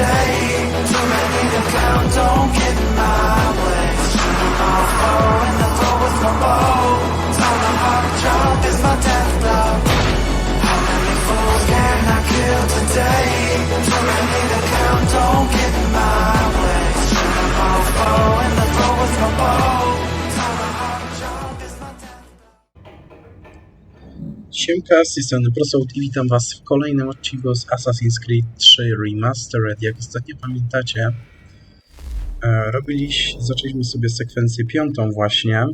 today. Too many to count, don't get in my way. I'll fall in the floor with my bow. Tomahawk chop is my death blow. How many fools can I kill today? Too many to count, don't get in my way. I'll fall in the floor with my bow. Tomahawk chop is my death blow. Siemka, z tej strony Prosout i witam was w kolejnym odcinku z Assassin's Creed III Remastered. Jak ostatnio pamiętacie, zaczęliśmy sobie sekwencję 5 właśnie.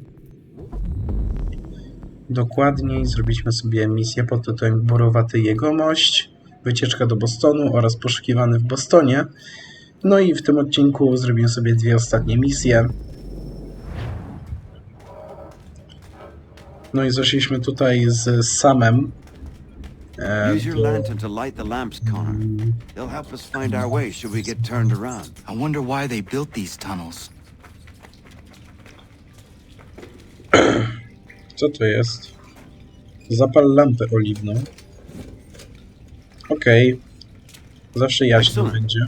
Dokładniej zrobiliśmy sobie misję pod tytułem Borowaty Jegomość, wycieczka do Bostonu oraz poszukiwany w Bostonie. No i w tym odcinku zrobiłem sobie dwie ostatnie misje. No i zeszliśmy tutaj z Samem. Use your lantern to light the lamps, Connor. They'll help us find our way should we get turned around. I wonder why they built these tunnels. Co to jest? Zapal lampę oliwną. Okej. Zawsze jaśno będzie.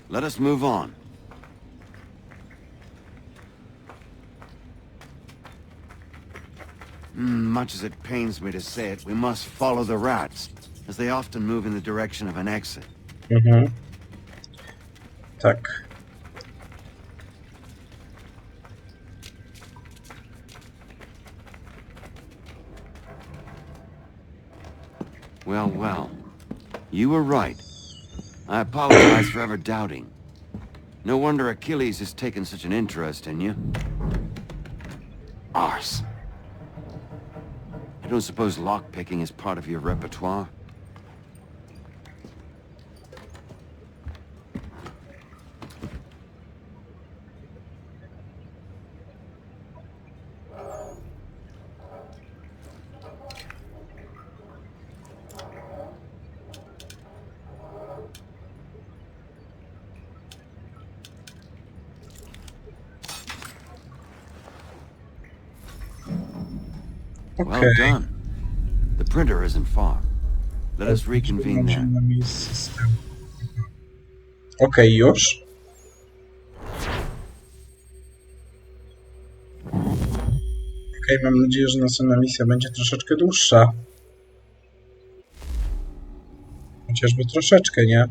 Let us move on. Much as it pains me to say it, we must follow the rats, as they often move in the direction of an exit. Tak. Well, well. You were right. I apologize for ever doubting. No wonder Achilles has taken such an interest in you. Arse. I don't suppose lockpicking is part of your repertoire? Well done. The printer isn't far. Let us reconvene there. Okej, już. Okej, mam nadzieję, że następna misja będzie troszeczkę dłuższa. Chociażby troszeczkę, nie?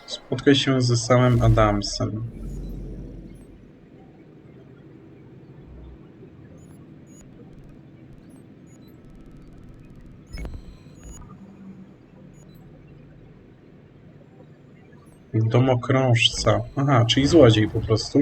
Spotkaj się ze samym Adamsem. Domokrążca. Aha, czyli złodziej po prostu.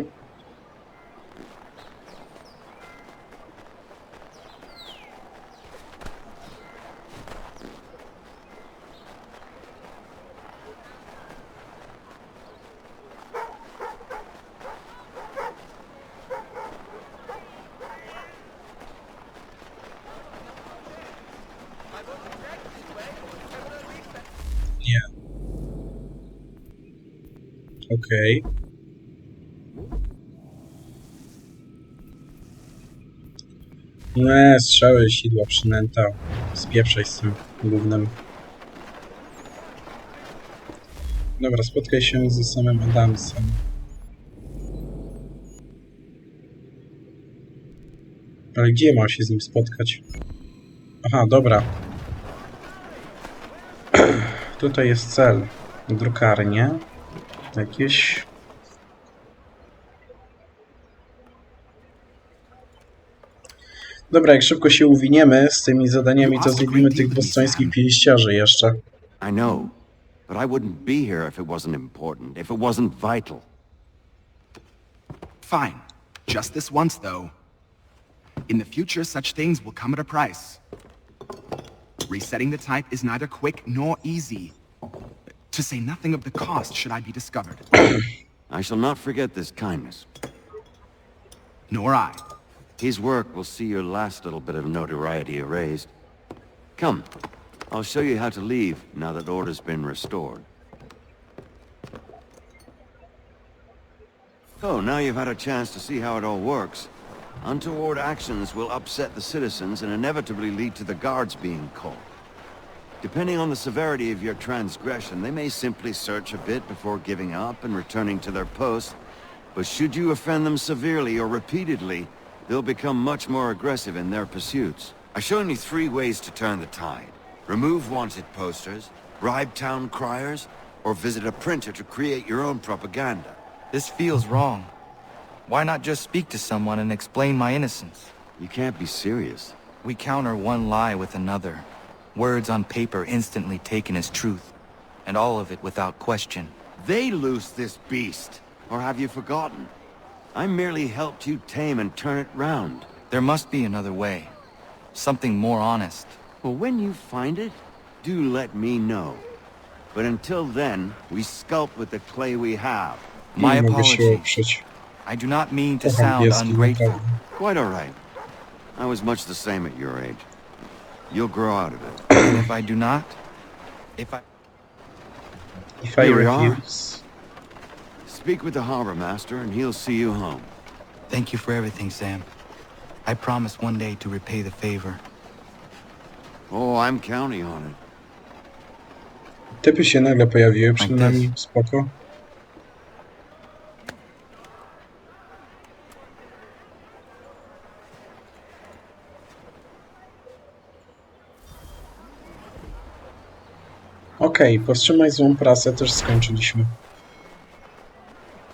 Nie. Okej. Nie, strzały, sidła, przynęta. Spieprzaj z tym głównym. Dobra, spotkaj się ze samym Adamsem. Ale gdzie mam się z nim spotkać? Aha, dobra. Tutaj jest cel. Drukarnie. Jakieś... Dobra, jak szybko się uwiniemy z tymi zadaniami, to zrobimy tych bostońskich pięściarzy jeszcze. I know, but I wouldn't be here if it wasn't important, if it wasn't vital. Fine. Just this once, though. In the future, such things will come at a price. Resetting the type is neither quick nor easy. To say nothing of the cost should I be discovered. I shall not forget this kindness. Nor I. His work will see your last little bit of notoriety erased. Come, I'll show you how to leave now that order's been restored. Oh, now you've had a chance to see how it all works. Untoward actions will upset the citizens and inevitably lead to the guards being called. Depending on the severity of your transgression, they may simply search a bit before giving up and returning to their post. But should you offend them severely or repeatedly, they'll become much more aggressive in their pursuits. I've shown you 3 ways to turn the tide. Remove wanted posters, bribe town criers, or visit a printer to create your own propaganda. This feels wrong. Why not just speak to someone and explain my innocence? You can't be serious. We counter one lie with another. Words on paper instantly taken as truth, and all of it without question. They loose this beast, or have you forgotten? I merely helped you tame and turn it round. There must be another way. Something more honest. Well, when you find it, do let me know. But until then, we sculpt with the clay we have. My Nie mogę się apologies. oprzeć. I do not mean to Po sound angielsku, ungrateful. naprawdę. Quite all right. I was much the same at your age. You'll grow out of it. And if I do not? If I... If I Here we are. refuse... Speak with the harbor master and he'll see you home. Thank you for everything, Sam. I promise one day to repay the favor. Oh, I'm counting on it. Typy się nagle pojawiły przed nami, spoko. Okej, powstrzymaj złą prasę, też skończyliśmy.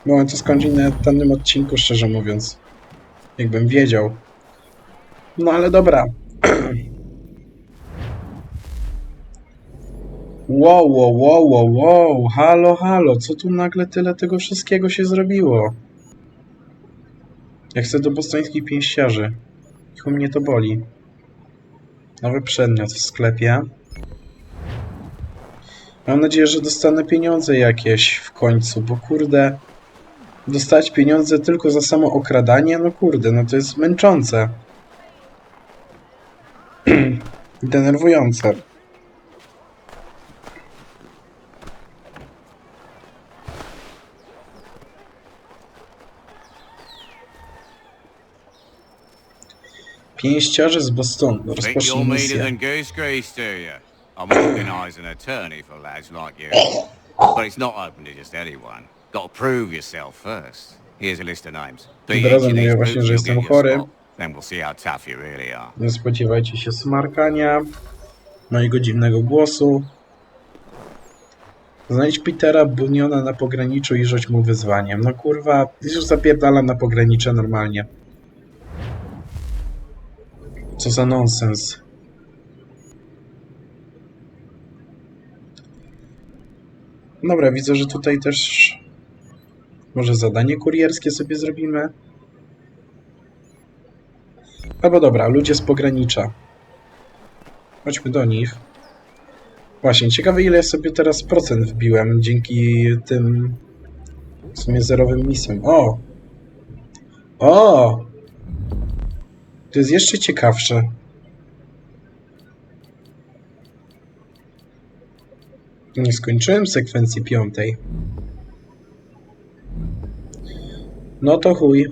Mogłem to skończyć na danym odcinku, szczerze mówiąc. Jakbym wiedział. No ale dobra. Wow, halo, co tu nagle tyle tego wszystkiego się zrobiło? Ja chcę do bostońskich pięściarzy. Chuj mnie to boli. Nowy przedmiot w sklepie. Mam nadzieję, że dostanę pieniądze jakieś w końcu, bo kurde... Dostać pieniądze tylko za samo okradanie? No kurde, no to jest męczące. Denerwujące. Pięściarze z Bostonu. Think Rozpocznij you're meaner misję. than goose grease, do you? I'm organising an attorney for lads like you. But it's not open to just anyone. Got to prove yourself first. Here's a list of names. Beat Od razu each of mówię these właśnie, boots, że you'll jestem get your chory. spot. Then we'll see how tough you really are. Nie spodziewajcie się smarkania. Mojego dziwnego głosu. Znajdź Petera Buniona na pograniczu i rzuć mu wyzwaniem. No kurwa, już zapierdalam na pogranicze normalnie. Co za nonsens. Dobra, widzę, że tutaj też... Może zadanie kurierskie sobie zrobimy? Albo dobra, ludzie z pogranicza. Chodźmy do nich. Właśnie, ciekawe ile ja sobie teraz procent wbiłem dzięki tym w sumie zerowym misjom. O! To jest jeszcze ciekawsze. Nie skończyłem sekwencji 5. No to chuj.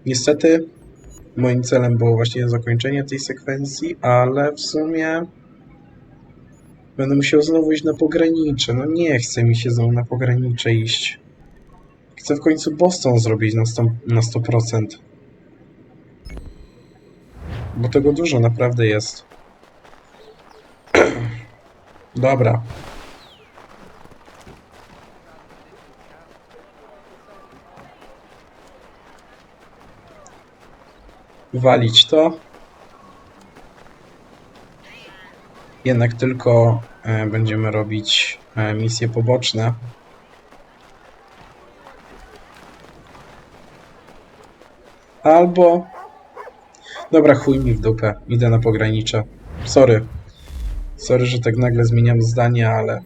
Niestety moim celem było właśnie zakończenie tej sekwencji, ale w sumie będę musiał znowu iść na pogranicze. No nie chce mi się znowu na pogranicze iść. Chcę w końcu Boston zrobić na 100%. Bo tego dużo naprawdę jest. Dobra. Walić to. Jednak tylko będziemy robić misje poboczne. Albo... Dobra, chuj mi w dupę. Idę na pogranicze. Sorry. Sorry, że tak nagle zmieniam zdanie, ale...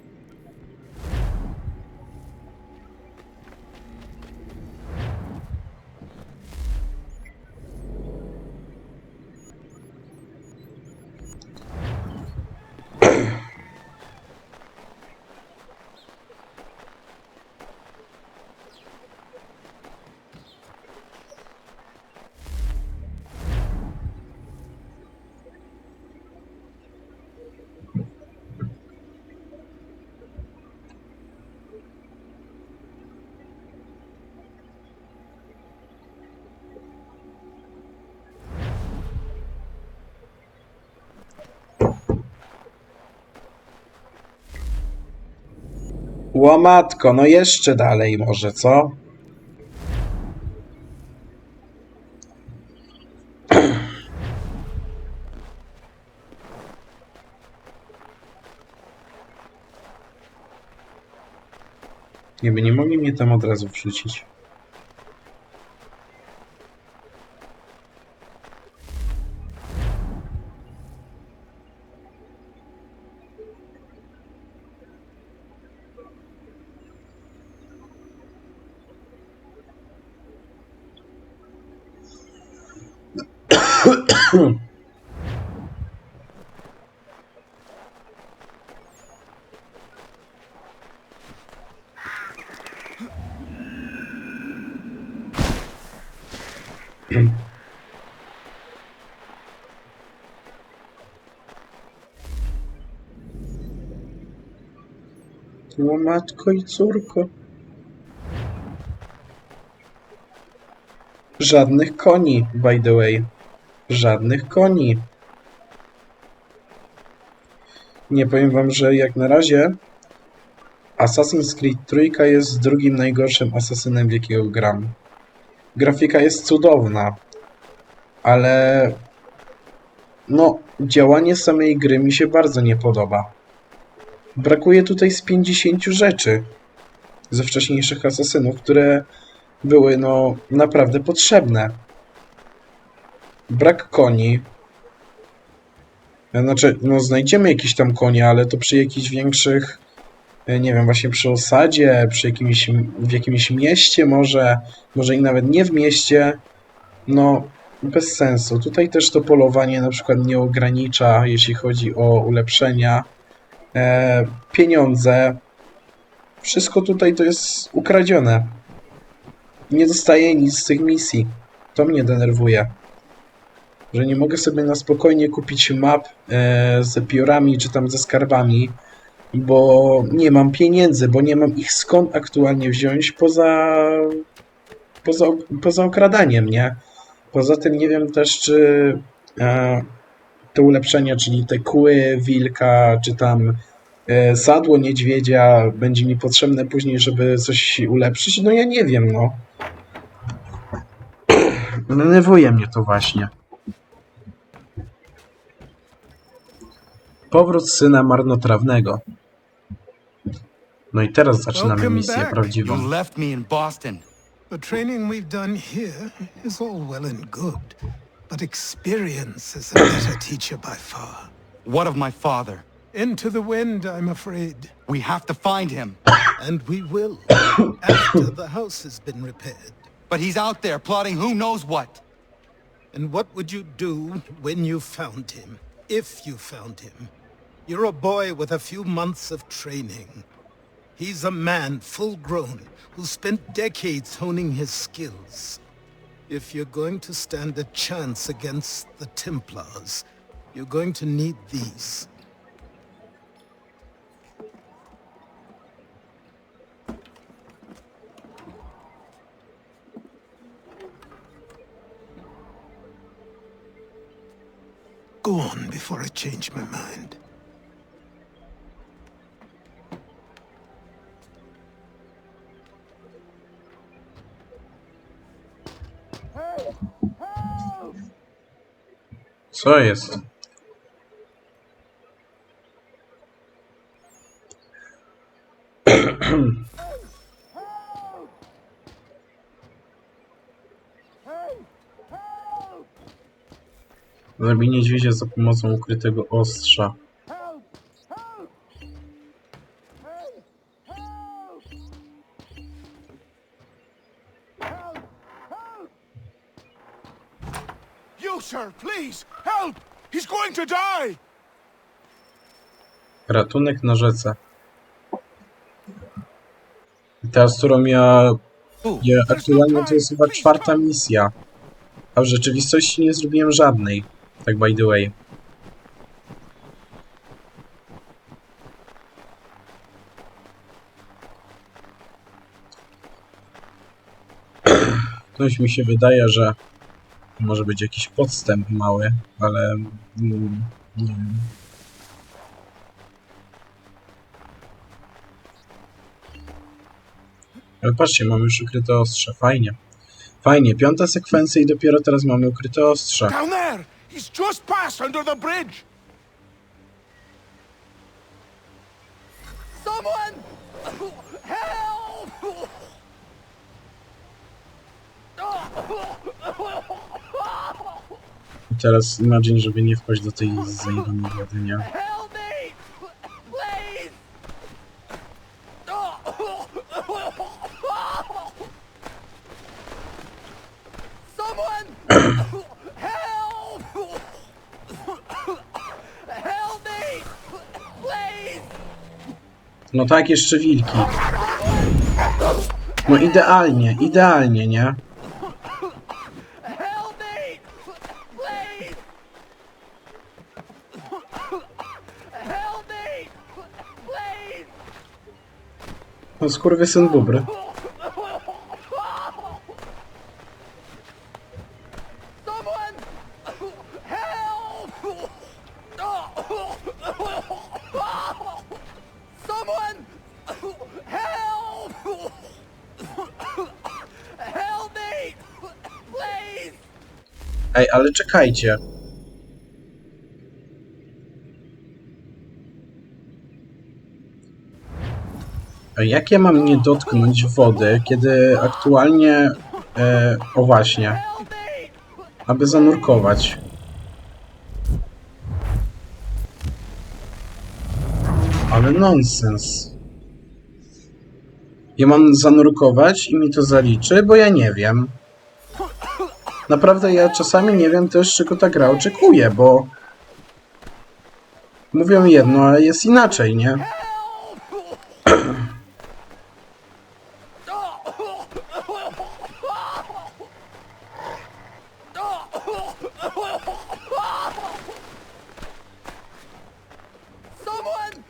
Łomatko, no jeszcze dalej może, co? Nie mogli mnie tam od razu wrzucić. Łomatko i córko. Żadnych koni, by the way. Żadnych koni. Nie powiem wam, że jak na razie Assassin's Creed III jest drugim najgorszym asasynem, w jakiego gram. Grafika jest cudowna, ale no, działanie samej gry mi się bardzo nie podoba. Brakuje tutaj z 50 rzeczy ze wcześniejszych asasynów, które były no naprawdę potrzebne. Brak koni. Znaczy, no znajdziemy jakieś tam konie, ale to przy jakichś większych, nie wiem, właśnie przy osadzie, w jakimś mieście może i nawet nie w mieście, no bez sensu. Tutaj też to polowanie na przykład nie ogranicza, jeśli chodzi o ulepszenia, pieniądze. Wszystko tutaj to jest ukradzione. Nie dostaję nic z tych misji. To mnie denerwuje. Że nie mogę sobie na spokojnie kupić map z piórami czy tam ze skarbami, bo nie mam pieniędzy, bo nie mam ich skąd aktualnie wziąć poza okradaniem, nie? Poza tym nie wiem też, czy te ulepszenia, czyli te kły wilka, czy tam sadło niedźwiedzia będzie mi potrzebne później, żeby coś ulepszyć. No ja nie wiem, no. Denerwuje mnie to właśnie. Powrót syna marnotrawnego. No i teraz zaczynamy misję prawdziwą. You left me in Boston. The training we've done here is all well and good, but experience is a better teacher by far. What of my father? Into the wind, I'm afraid. We have to find him. And we will, after the house has been repaired. But he's out there plotting who knows what. And what would you do when you found him? If you found him? You're a boy with a few months of training. He's a man full grown who spent decades honing his skills. If you're going to stand a chance against the Templars, you're going to need these. Go on before I change my mind. Co jest? Zabij niedźwiedzia za pomocą ukrytego ostrza. You, sir, please, help! He's going to die! Ratunek na rzece. I teraz, którą ja aktualnie to jest chyba 4. misja. A w rzeczywistości nie zrobiłem żadnej. Tak by the way. Coś mi się wydaje, że może być jakiś podstęp mały, ale nie wiem. Ale patrzcie, mamy już ukryte ostrze. Fajnie. Fajnie. 5. sekwencja i dopiero teraz mamy ukryte ostrze. Down there! He's just passed under the bridge! Someone! Help! I teraz imagine, żeby nie wpaść do tej zajebanej wody, nie? Help me! Please! Someone! Help! Help me! Please! No tak, jeszcze wilki. No idealnie, idealnie, nie? Help me! Please! Help me! Please! No skurwysyn bubry. Someone! Help! Someone! Help! Help me! Please! Ej, ale czekajcie. A jak ja mam nie dotknąć wody, kiedy aktualnie... o właśnie. Aby zanurkować. Ale nonsens. Ja mam zanurkować i mi to zaliczy, bo ja nie wiem. Naprawdę ja czasami nie wiem też, czego ta gra oczekuje, bo... Mówią jedno, a jest inaczej, nie? Someone!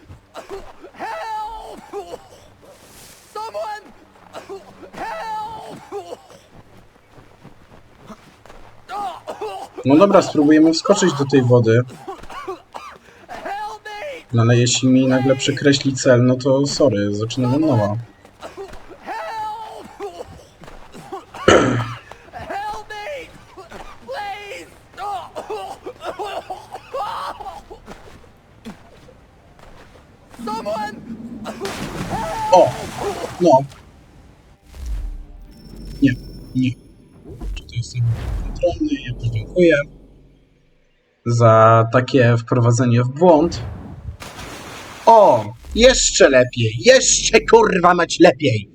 Help! Someone! Help! No dobra, spróbujemy wskoczyć do tej wody. Help me! No ale jeśli mi nagle przekreśli cel, no to sorry, zaczynamy od nowa. Help! Help me! Please! Someone! O! No. Nie, nie. Czy to jest kontrolny? Ja podziękuję za takie wprowadzenie w błąd. O! Jeszcze lepiej! Jeszcze kurwa mać lepiej!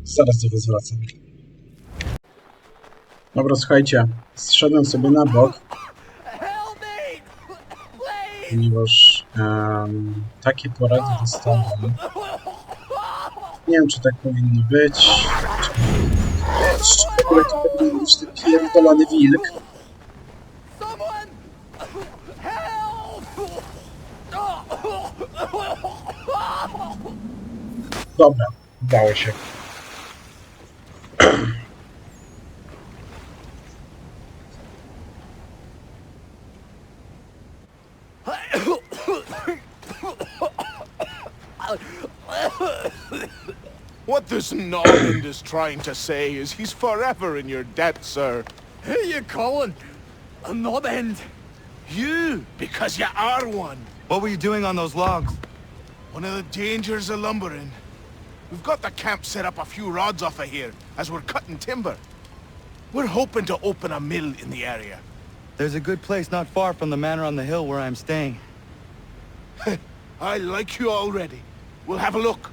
Zaraz do was wracam. Dobra, słuchajcie. Zszedłem sobie na bok, Help me! Please! ponieważ takie porady dostałem. Nie wiem, czy tak powinno być. Czy w ogóle to powinien być ten pierdolony wilk. Someone! Help! Dobra, udało się. What this Norland is trying to say is he's forever in your debt, sir. Who you calling? I'm not end. You, because you are one. What were you doing on those logs? One of the dangers of lumbering. We've got the camp set up a few rods off of here, as we're cutting timber. We're hoping to open a mill in the area. There's a good place not far from the manor on the hill where I'm staying. I like you already. We'll have a look.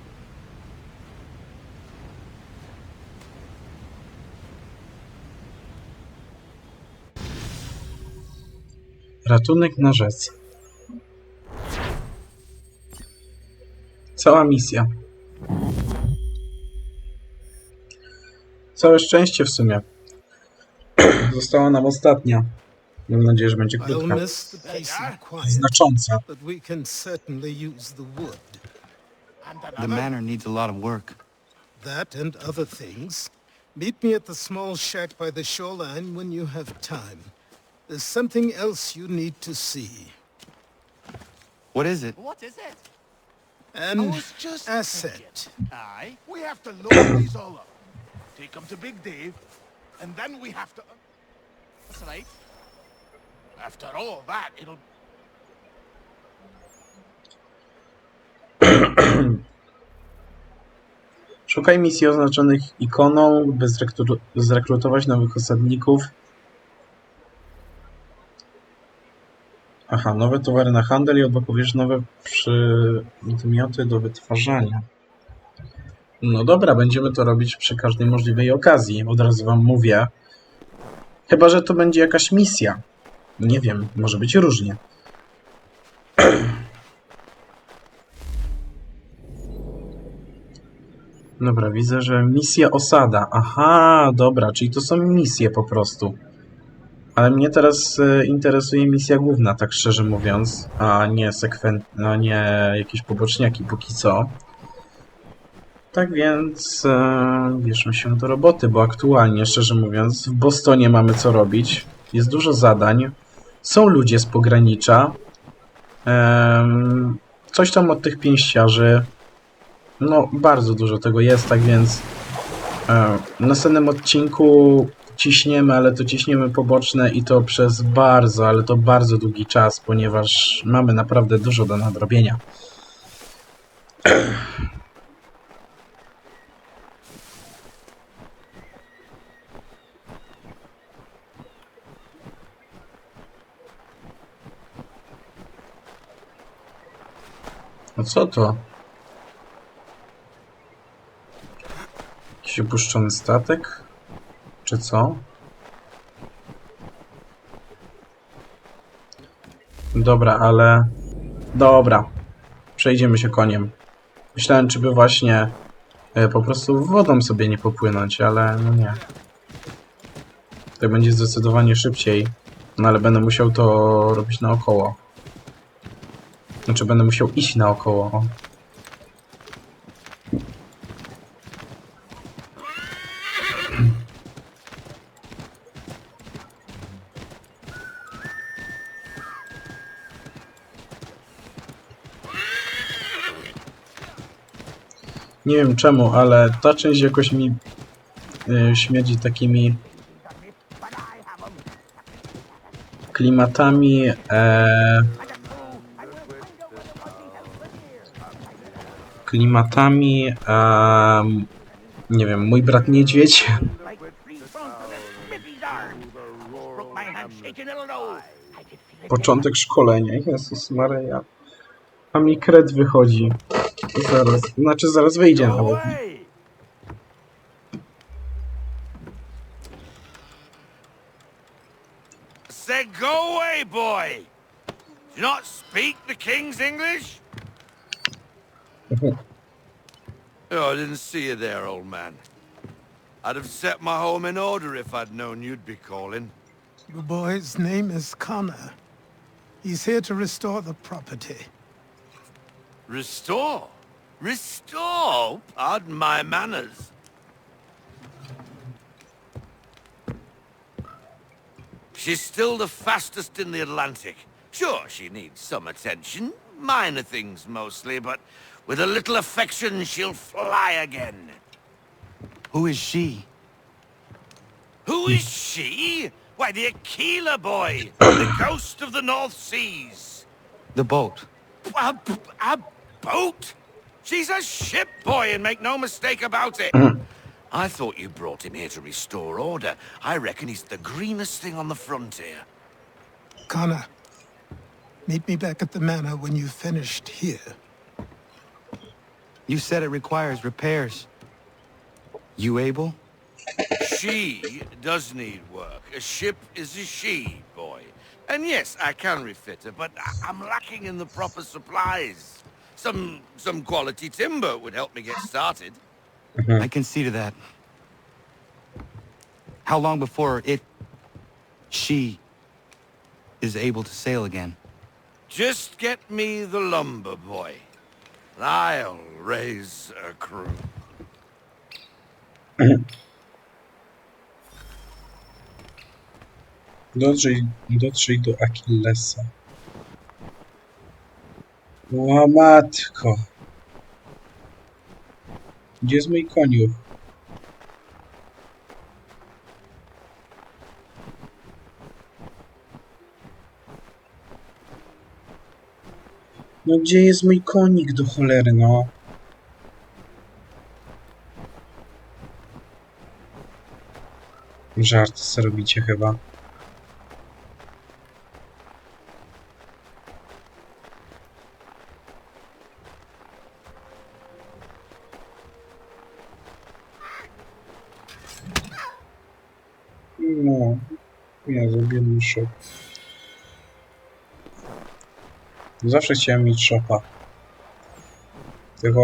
Ratunek na rzece. Cała misja. Całe szczęście w sumie. Została nam ostatnia. Mam nadzieję, że będzie krótka. I'll miss the peace and quiet, Znacząca. but we can certainly use the wood. And The another. manor needs a lot of work. That and other things. Meet me at the small shack by the shoreline when you have time. There's something else you need to see. What is it? What is it? An I was just asset. Aye. We have to load these all up, take them to Big Dave, and then we have to... That's right. After all that, it'll... Szukaj misji oznaczonych ikoną, by zrekrutować nowych osadników. Aha, nowe towary na handel i odblokujesz nowe przedmioty do wytwarzania. No dobra, będziemy to robić przy każdej możliwej okazji, od razu wam mówię. Chyba że to będzie jakaś misja. Nie wiem, może być różnie. Dobra, widzę, że misja osada. Aha, dobra, czyli to są misje po prostu. Ale mnie teraz interesuje misja główna, tak szczerze mówiąc, a nie jakieś poboczniaki póki co. Tak więc bierzmy się do roboty, bo aktualnie, szczerze mówiąc, w Bostonie mamy co robić. Jest dużo zadań. Są ludzie z pogranicza. Coś tam od tych pięściarzy. No, bardzo dużo tego jest, tak więc w następnym odcinku ciśniemy, ale to ciśniemy poboczne i to przez bardzo, ale to bardzo długi czas, ponieważ mamy naprawdę dużo do nadrobienia. No co to? Jakiś opuszczony statek? Czy co? Dobra, ale... Dobra. Przejdziemy się koniem. Myślałem, czy by właśnie po prostu wodą sobie nie popłynąć, ale no nie. To będzie zdecydowanie szybciej. No ale będę musiał to robić naokoło. Znaczy będę musiał iść naokoło. O. Nie wiem czemu, ale ta część jakoś mi śmierdzi takimi klimatami nie wiem, mój brat niedźwiedź. Początek szkolenia. Jezus Maryja. A mi kred wychodzi. Zaraz. Znaczy zaraz wyjdzie nawet. Say go away, boy! Do you not speak the king's English? Oh, I didn't see you there, old man. I'd have set my home in order if I'd known you'd be calling. The boy's name is Connor. He's here to restore the property. Restore? Restore? Pardon my manners. She's still the fastest in the Atlantic. Sure, she needs some attention. Minor things mostly, but with a little affection, she'll fly again. Who is she? Who is she? Why, the Aquila boy, the ghost of the North Seas. The boat. A boat? She's a ship boy, and make no mistake about it. I thought you brought him here to restore order. I reckon he's the greenest thing on the frontier. Connor, meet me back at the manor when you've finished here. You said it requires repairs. You able? She does need work. A ship is a she, boy. And yes, I can refit her, but I'm lacking in the proper supplies. Some quality timber would help me get started. I can see to that. How long before she is able to sail again? Just get me the lumber, boy. I'll raise a crew. Dotrzyj do Achillesa. O matko. Gdzie jest mój koniuch? No gdzie jest mój konik do cholery, no? Żart co robicie chyba. No, ja zrobię shop. Zawsze chciałem mieć shopa. Tylko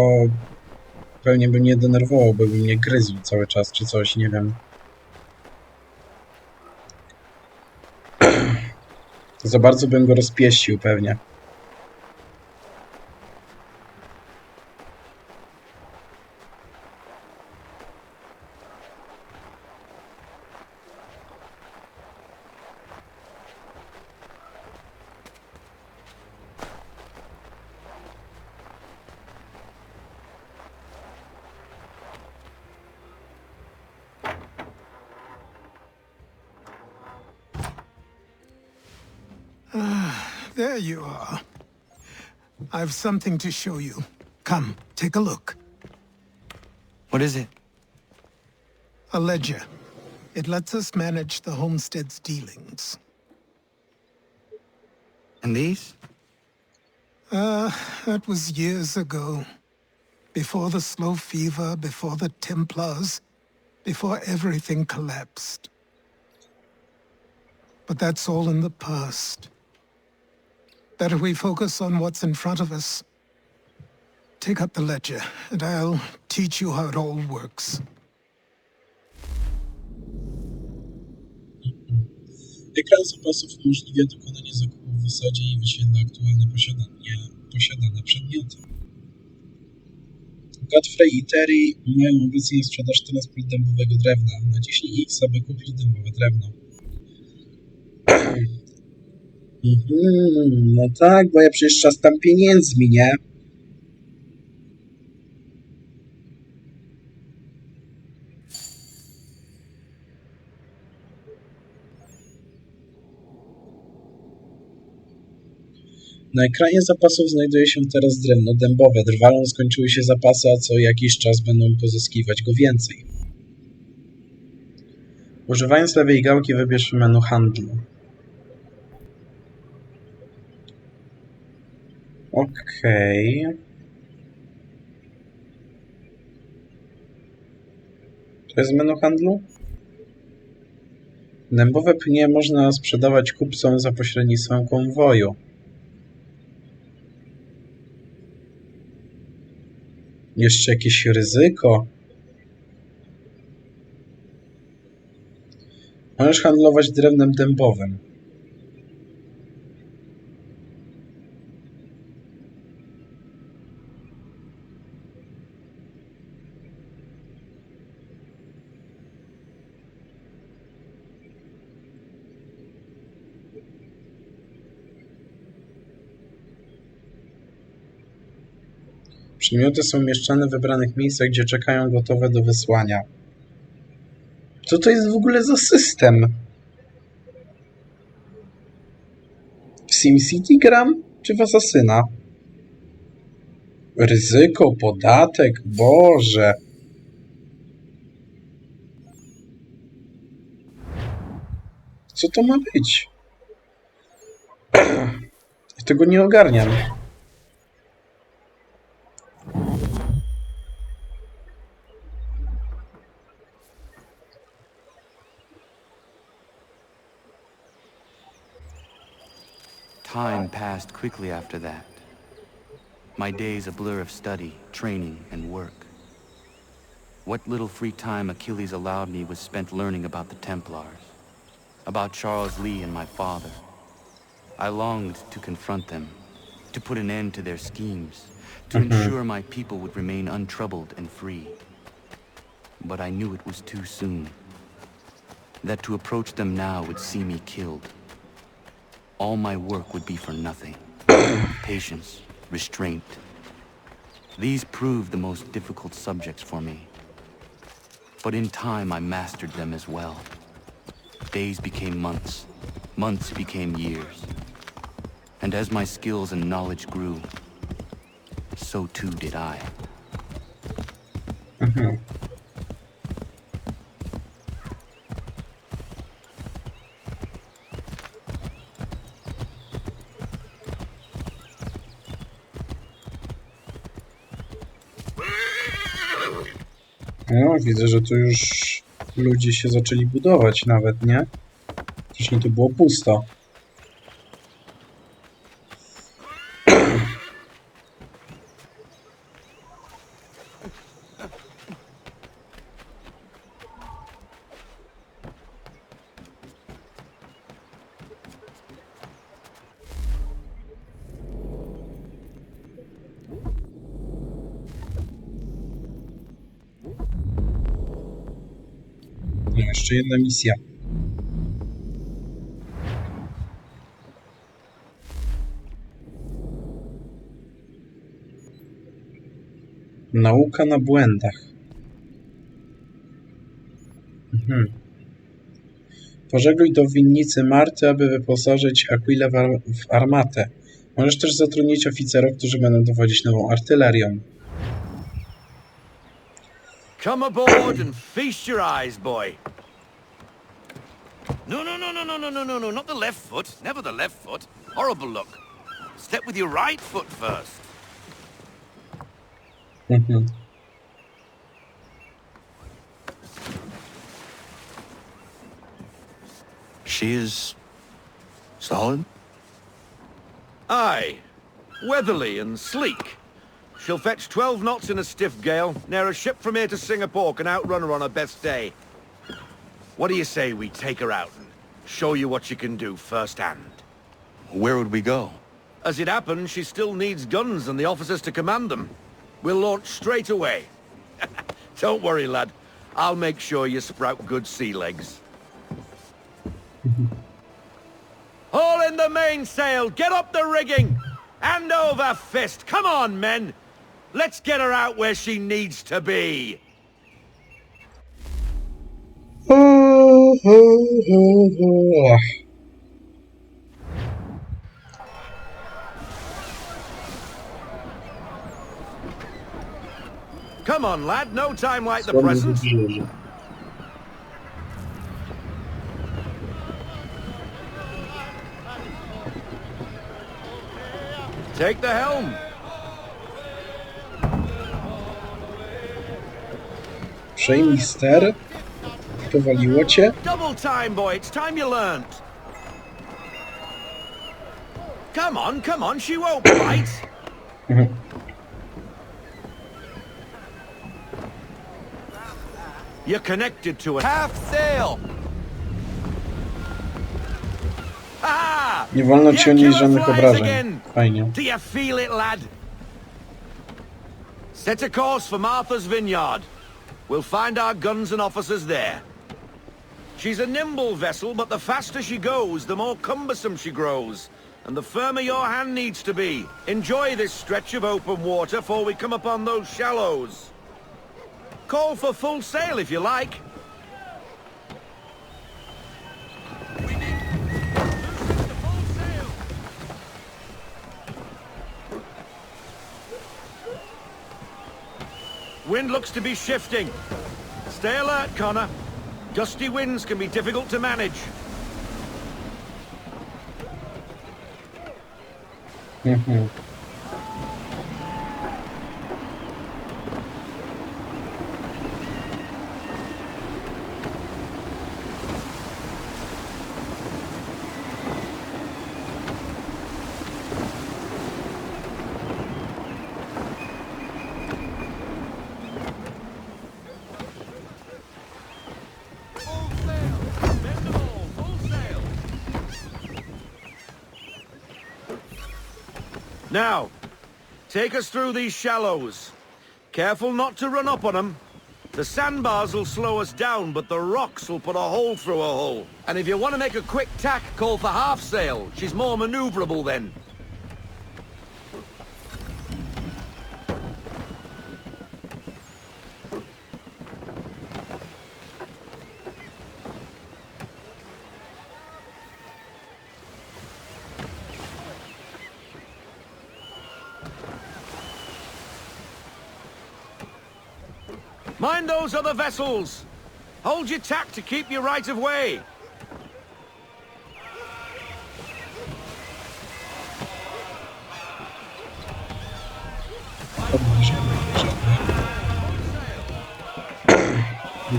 pewnie by mnie denerwował, by mnie gryzł cały czas, czy coś, nie wiem. Za bardzo bym go rozpieścił pewnie. There you are. I've something to show you. Come, take a look. What is it? A ledger. It lets us manage the homestead's dealings. And these? That was years ago. Before the slow fever, before the Templars, before everything collapsed. But that's all in the past. Better we focus on what's in front of us. Take up the ledger, and I'll teach you how it all works. Ekran zapasów umożliwia dokonanie zakupu w zasadzie i wyświetla aktualne posiadane przedmioty. Godfrey i Terry mają obecnie na sprzedaż transport dębowego drewna. Naciśnij X, aby kupić dębowe drewno. No tak, bo ja przecież czas tam pieniędzmi, nie? Na ekranie zapasów znajduje się teraz drewno dębowe. Drwalom skończyły się zapasy, a co jakiś czas będą pozyskiwać go więcej. Używając lewej gałki wybierz menu handlu. Okej. To jest menu handlu? Dębowe pnie można sprzedawać kupcom za pośrednictwem konwoju. Jeszcze jakieś ryzyko. Możesz handlować drewnem dębowym. Przedmioty są umieszczane w wybranych miejscach, gdzie czekają gotowe do wysłania. Co to jest w ogóle za system? W SimCity gram? Czy w Asasyna? Ryzyko, podatek, Boże. Co to ma być? Ja tego nie ogarniam. Time passed quickly after that. My days a blur of study, training, and work. What little free time Achilles allowed me was spent learning about the Templars, about Charles Lee and my father. I longed to confront them, to put an end to their schemes, to ensure my people would remain untroubled and free. But I knew it was too soon, that to approach them now would see me killed. All my work would be for nothing. Patience, restraint. These proved the most difficult subjects for me. But in time, I mastered them as well. Days became months, months became years. And as my skills and knowledge grew, so too did I. No, widzę, że tu już ludzie się zaczęli budować nawet, nie? Wcześniej to było pusto. No, jeszcze jedna misja. Nauka na błędach. Pożegluj do winnicy Marty, aby wyposażyć Aquilę w armatę. Możesz też zatrudnić oficerów, którzy będą dowodzić nową artylerią. Come aboard and feast your eyes, boy. No, not the left foot. Never the left foot. Horrible look. Step with your right foot first. She is solid? Aye. Weatherly and sleek. She'll fetch 12 knots in a stiff gale. Ne'er a ship from here to Singapore can outrun her on her best day. What do you say we take her out and show you what she can do firsthand? Where would we go? As it happens, she still needs guns and the officers to command them. We'll launch straight away. Don't worry, lad. I'll make sure you sprout good sea legs. Haul in the mainsail! Get up the rigging! Hand over fist! Come on, men! Let's get her out where she needs to be! Come on, lad. No time like the present. Take the helm. Przejmij ster. Powaliło cię. Double time, boy. It's time you learned. Come on. She won't bite. You're connected to it. Half sail. Ah! Nie wolno ci unieść żadnych obrażeń. Fajnie. Do you feel it, lad? Set a course for Martha's Vineyard. We'll find our guns and officers there. She's a nimble vessel, but the faster she goes, the more cumbersome she grows. And the firmer your hand needs to be. Enjoy this stretch of open water before we come upon those shallows. Call for full sail if you like. Wind looks to be shifting. Stay alert, Connor. Gusty winds can be difficult to manage. Now, take us through these shallows. Careful not to run up on them. The sandbars will slow us down, but the rocks will put a hole through a hull. And if you want to make a quick tack, call for half sail. She's more maneuverable then. Mind those other vessels! Hold your tack to keep your right of way!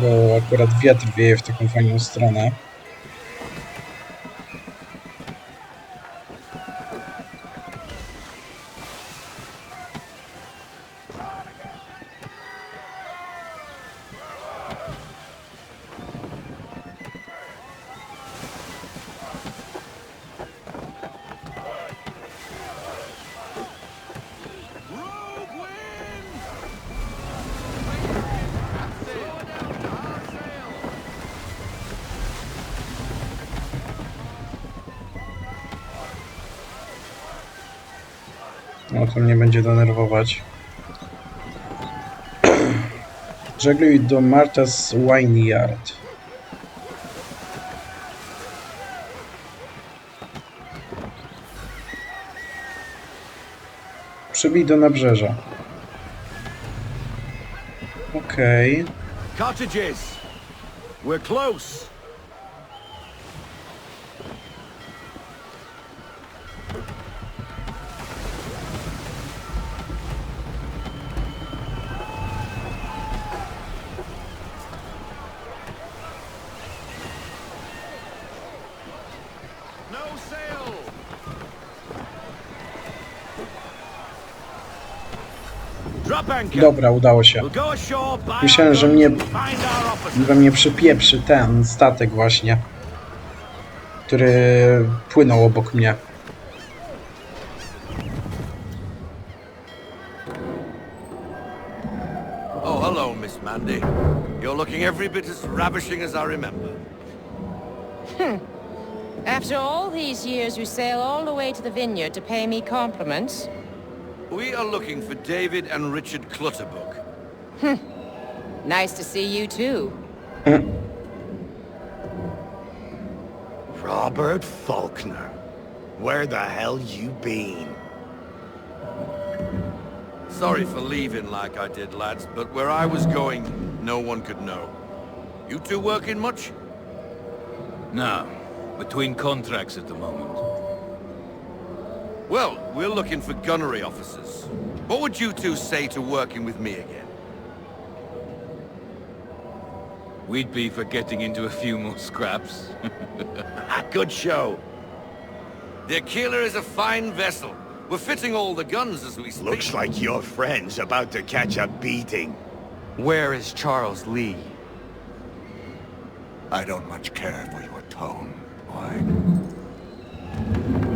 Bo akurat wiatr wieje w taką fajną stronę. No to mnie będzie denerwować. Żegluj do Martha's Vineyard. Przybij do nabrzeża. Okej. Cottages! We're close! No sail! Drop anchor! Dobra, udało się. We'll go ashore, buy Myślałem, our że guns mnie, and find our officers. we mnie przypieprzy ten statek właśnie, który płynął obok mnie. Oh, hello, Miss Mandy. You're looking every bit as ravishing as I remember. After all these years, you sail all the way to the vineyard to pay me compliments? We are looking for David and Richard Clutterbuck. Nice to see you, too. Robert Faulkner. Where the hell you been? Sorry for leaving like I did, lads, but where I was going, no one could know. You two working much? No. Between contracts at the moment. Well, we're looking for gunnery officers. What would you two say to working with me again? We'd be for getting into a few more scraps. Good show. The Aquila is a fine vessel. We're fitting all the guns as we speak. Looks like your friend's about to catch a beating. Where is Charles Lee? I don't much care for your tone, boy.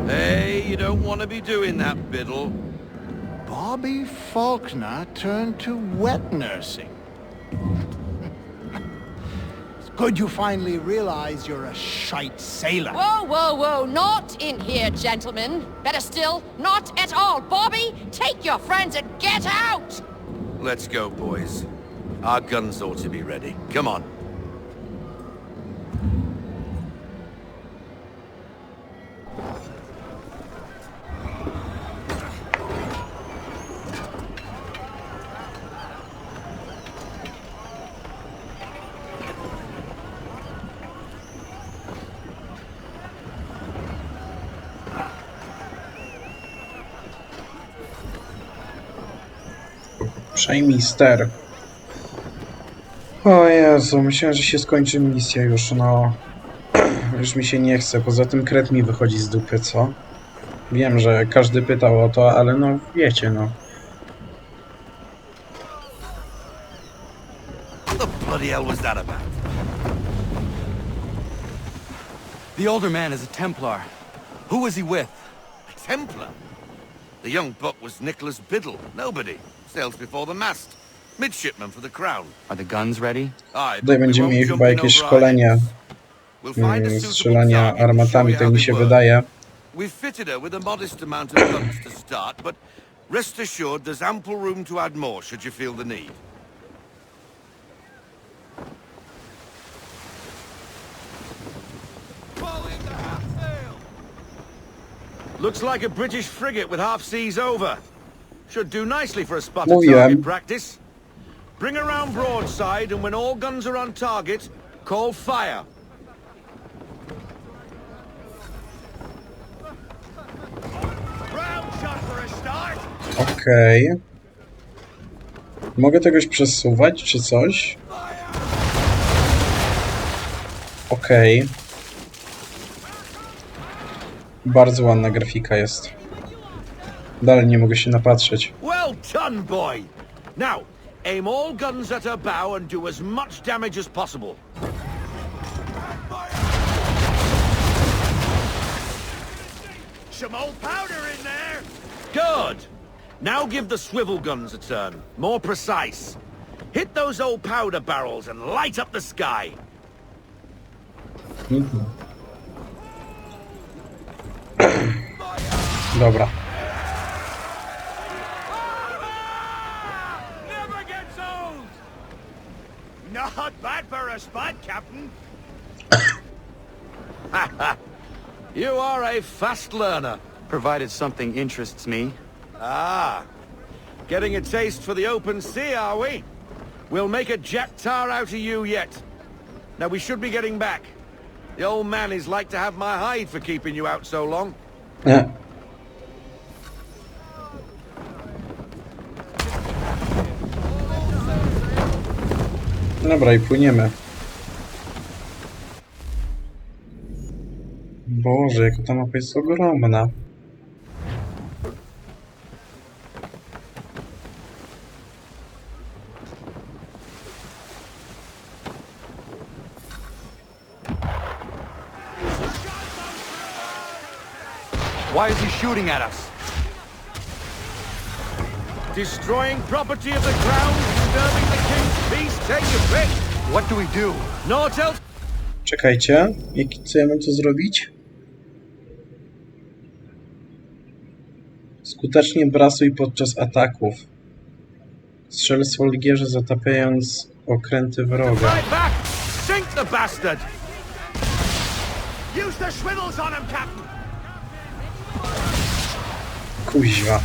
Hey, you don't want to be doing that, Biddle. Bobby Faulkner turned to wet nursing. It's good you finally realize you're a shite sailor. Whoa, whoa, whoa, not in here, gentlemen. Better still, not at all. Bobby, take your friends and get out! Let's go, boys. Our guns ought to be ready. Come on. Przejmij ster. O Jezu, myślałem, że się skończy misja już, no. Już mi się nie chce, poza tym kret mi wychodzi z dupy, co? Wiem, że każdy pytał o to, ale no, wiecie, no. What the bloody hell was that about? The older man is a Templar. Who was he with? A Templar? The young buck was Nicholas Biddle. Nobody. Sails before the mast. Midshipman for the Crown. Are the guns ready? Aye, Tutaj but we będziemy won't mieli jump chyba in jakieś over our szkolenia, heads. We'll find a suitable strzelania target and show armatami, you tak how mi they się work. wydaje. We've fitted her with a modest amount of guns to start, but rest assured there's ample room to add more should you feel the need. Looks like a British frigate with half seas over. Should do nicely for a spot of Mówiłem. target practice. Bring around broadside, and when all guns are on target, call fire. Round shot for a start. Okej. Mogę tegoś przesuwać, czy coś? Okej. Bardzo ładna grafika jest. Dalej nie mogę się napatrzeć. Well done, boy. Now, aim all guns at her bow and do as much damage as possible. Some old powder in there. Good. Now give the swivel guns a turn. More precise. Hit those old powder barrels and light up the sky. Dobra. Never gets old. Not bad for a spot, Captain. You are a fast learner. Provided something interests me. Ah, getting a taste for the open sea, are we? We'll make a jack tar out of you yet. Now we should be getting back. The old man is like to have my hide for keeping you out so long. Dobra, i płyniemy. Boże, jaka ta mapa jest ogromna. Why is he shooting at us? Destroying property of the crown, disturbing the king's peace, take your pick. What do we do? Naught else. Czekajcie, co ja mam tu zrobić? Skutecznie brasuj podczas ataków. Strzelstwo ligierze zatapiając okręty wroga. Right back! Sink the bastard! Use the swivels on him, Captain! Kuźwa.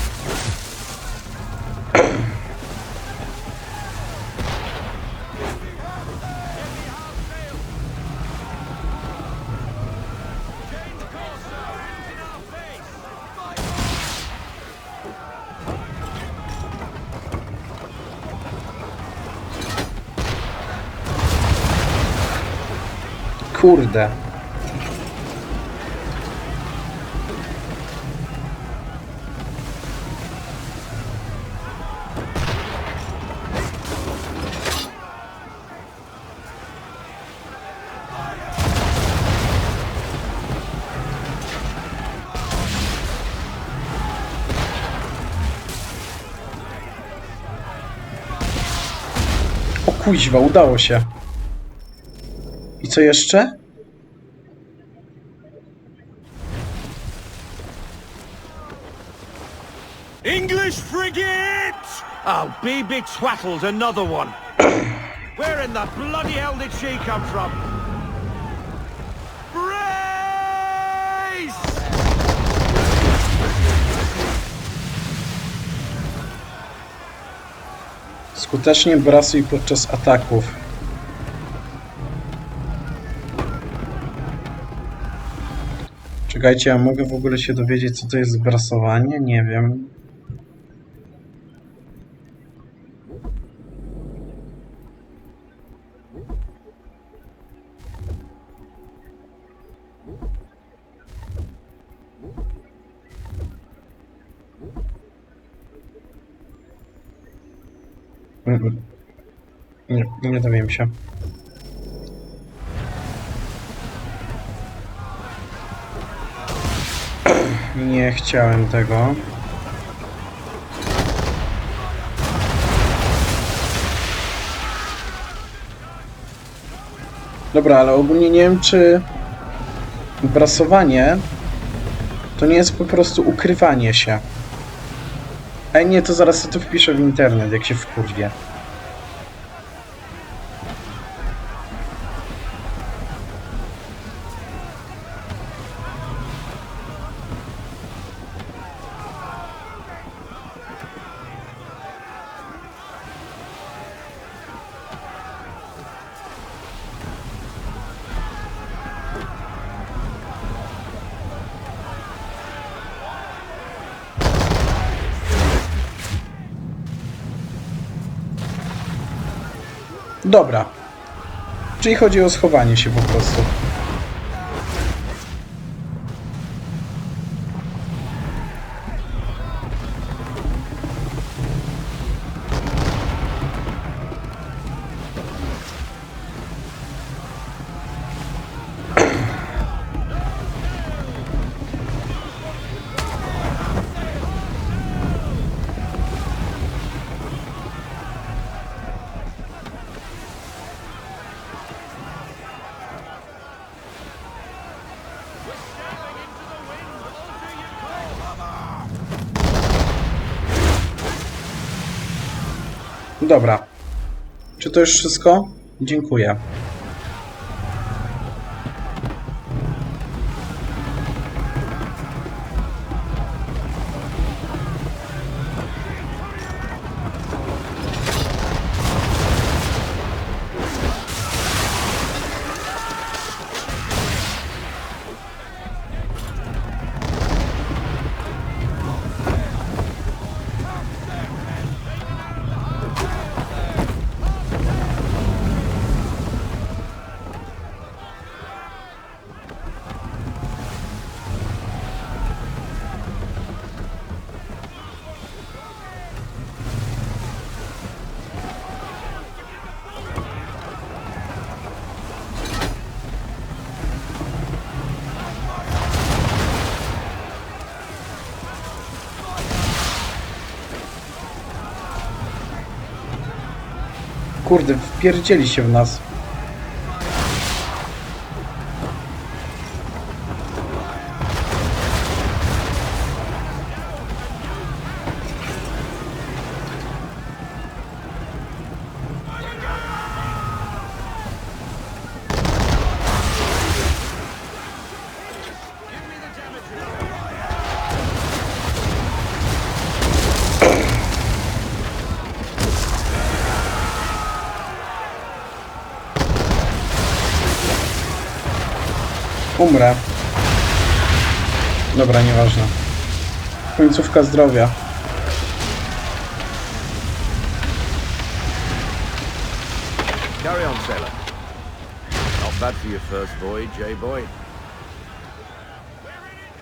Kurde. O kuźwa, udało się. I co jeszcze? English frigate! I'll be twaddled, another one. Where in the bloody hell did she come from? Brace! Skutecznie brasuj podczas ataków. Czekajcie, ja mogę w ogóle się dowiedzieć, co to jest brasowanie? Nie wiem. Nie dowiem się. Nie chciałem tego. Dobra, ale ogólnie nie wiem, czy brasowanie to nie jest po prostu ukrywanie się. Ej, nie, to zaraz sobie to wpiszę w internet, jak się wkurwię. Dobra. Czyli chodzi o schowanie się po prostu. Dobra. Czy to już wszystko? Dziękuję. Kurde, wpierdzieli się w nas. Umrę. Dobra, nieważne. Końcówka zdrowia. Carry on, sailor. Not bad for your first voyage, eh, boy?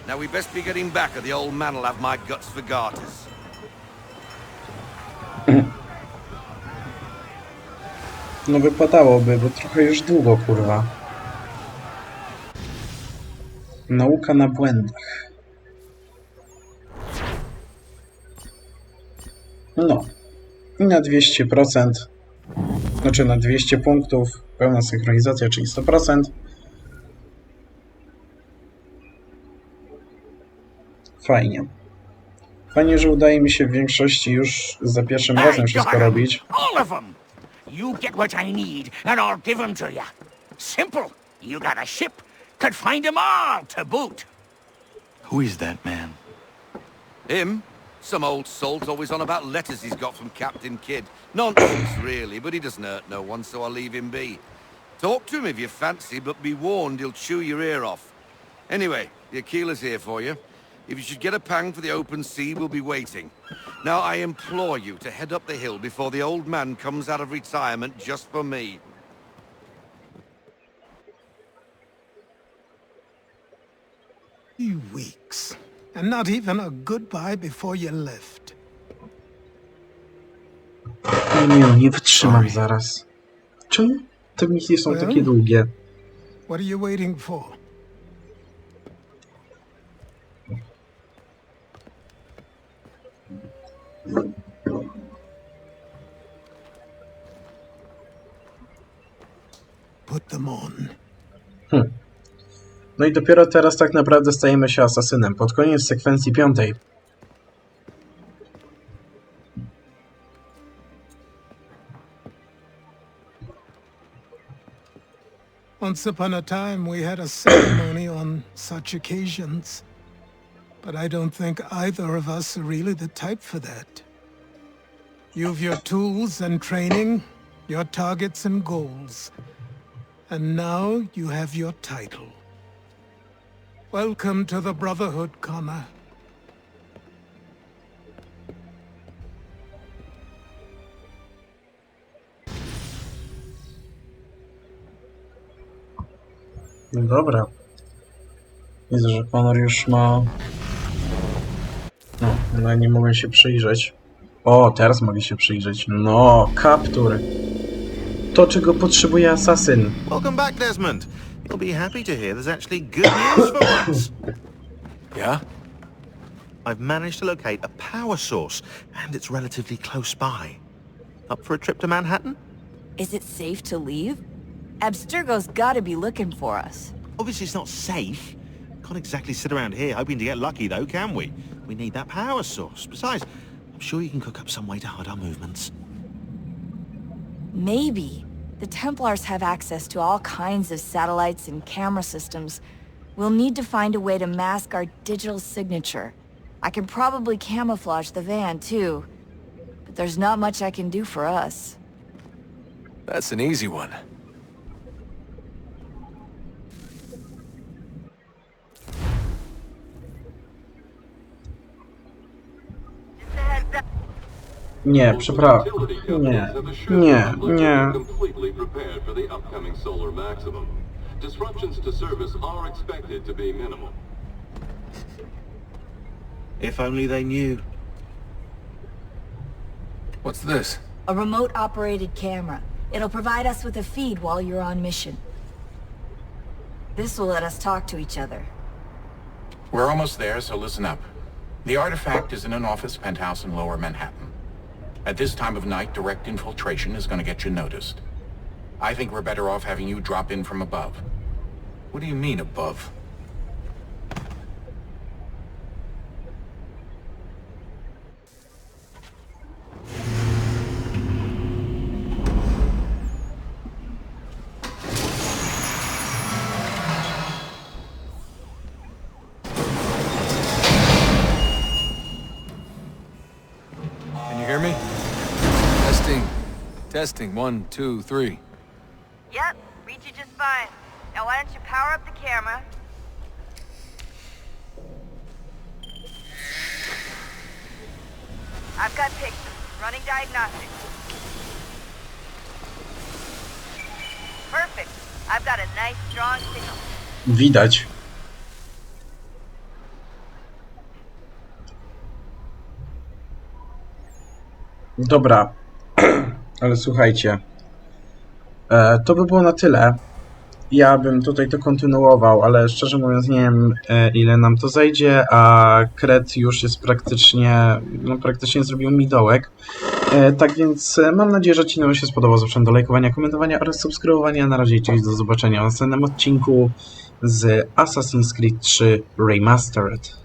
Now we best be getting back, or the old man'll have my guts for garters. No wypadałoby, bo trochę już długo, kurwa. Nauka na błędach. No. I na 200%. Znaczy na 200 punktów. Pełna synchronizacja, czyli 100%. Fajnie. Fajnie, że udaje mi się w większości już za pierwszym razem wszystko robić. All of them. You get what I need, and I'll give them to you. Simple. You got a ship. Could find them all to boot. Who is that man? Him? Some old salt always on about letters he's got from Captain Kidd. Nonsense, really, but he doesn't hurt no one, so I'll leave him be. Talk to him if you fancy, but be warned he'll chew your ear off. Anyway, the Aquila's here for you. If you should get a pang for the open sea, we'll be waiting. Now, I implore you to head up the hill before the old man comes out of retirement just for me. 3 weeks. And not even a goodbye before you left. Nie wytrzymam zaraz. Czemu te misje są takie długie? What are you waiting for? Put them on. No i dopiero teraz tak naprawdę stajemy się asasynem, pod koniec sekwencji 5. Once upon a time, we had a ceremony on such occasions. But I don't think either of us are really the type for that. You've your tools and training, your targets and goals. And now you have your title. Welcome to the Brotherhood, Connor. No dobra. Widzę, że Connor już ma... No, ale nie mogę się przyjrzeć. O, teraz mogę się przyjrzeć. No, kaptur. To, czego potrzebuje asasyn. Welcome back, Desmond. You'll be happy to hear there's actually good news for once. Yeah? I've managed to locate a power source, and it's relatively close by. Up for a trip to Manhattan? Is it safe to leave? Abstergo's gotta be looking for us. Obviously it's not safe. Can't exactly sit around here hoping to get lucky, though, can we? We need that power source. Besides, I'm sure you can cook up some way to hide our movements. Maybe. The Templars have access to all kinds of satellites and camera systems. We'll need to find a way to mask our digital signature. I can probably camouflage the van, too. But there's not much I can do for us. That's an easy one. Nie, przepraszam. Nie, nie, nie. If only they knew. What's this? A remote-operated camera. It'll provide us with a feed while you're on mission. This will let us talk to each other. We're almost there, so listen up. The artifact is in an office penthouse in Lower Manhattan. At this time of night, direct infiltration is going to get you noticed. I think we're better off having you drop in from above. What do you mean, above? Can you hear me? Testing. Testing. 1, 2, 3. Yep, read you just fine. Now why don't you power up the camera? I've got pictures. Running diagnostics. Perfect. I've got a nice strong signal. Widać. Dobra, ale słuchajcie, to by było na tyle. Ja bym tutaj to kontynuował, ale szczerze mówiąc nie wiem ile nam to zajdzie, a Creed już jest praktycznie zrobił mi dołek. Tak więc mam nadzieję, że odcinek Wam się spodobał. Zapraszam do lajkowania, komentowania oraz subskrybowania. Na razie cześć, do zobaczenia w następnym odcinku z Assassin's Creed 3 Remastered.